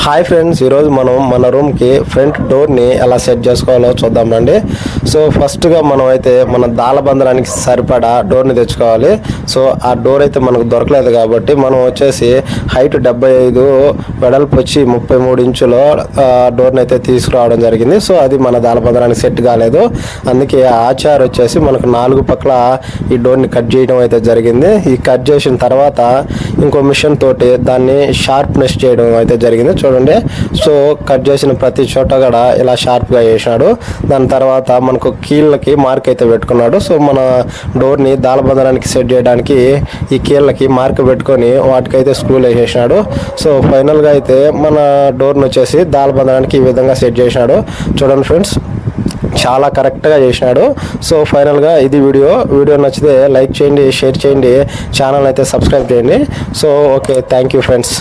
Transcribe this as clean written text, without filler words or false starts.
Hi friends, ఈరోజు మనం మన రూమ్కి ఫ్రంట్ డోర్ని ఎలా సెట్ చేసుకోవాలో చూద్దామండి. సో ఫస్ట్గా మనం అయితే మన దాళబంధనానికి సరిపడా డోర్ని తెచ్చుకోవాలి. సో ఆ డోర్ అయితే మనకు దొరకలేదు కాబట్టి మనం వచ్చేసి హైట్ 75, వెడల్పు వచ్చి 33 ఇంచుల డోర్ని అయితే తీసుకురావడం జరిగింది. సో అది మన దాళబంధనానికి సెట్ కాలేదు. అందుకే ఆచార్ వచ్చేసి మనకు 4 పక్కల ఈ డోర్ని కట్ చేయడం అయితే జరిగింది. ఈ కట్ చేసిన తర్వాత ఇంకో మిషన్ తోటి దాన్ని షార్ప్నెస్ చేయడం అయితే జరిగింది. చూడండి, సో కట్ చేసిన ప్రతి చోట కూడా ఇలా షార్ప్గా వేసినాడు. దాని తర్వాత మనకు కీళ్ళకి మార్క్ అయితే పెట్టుకున్నాడు. సో మన డోర్ని దాళబంధనానికి సెట్ చేయడానికి ఈ కీళ్ళకి మార్క్ పెట్టుకొని వాటికైతే స్క్రూలు వేసేసినాడు. సో ఫైనల్గా అయితే మన డోర్ని వచ్చేసి దాళబంధనానికి ఈ విధంగా సెట్ చేసినాడు. చూడండి ఫ్రెండ్స్, చాలా కరెక్ట్గా చేసినాడు. సో ఫైనల్గా ఇది వీడియో నచ్చితే లైక్ చేయండి, షేర్ చేయండి, ఛానల్ అయితే సబ్స్క్రైబ్ చేయండి. So okay, thank you friends.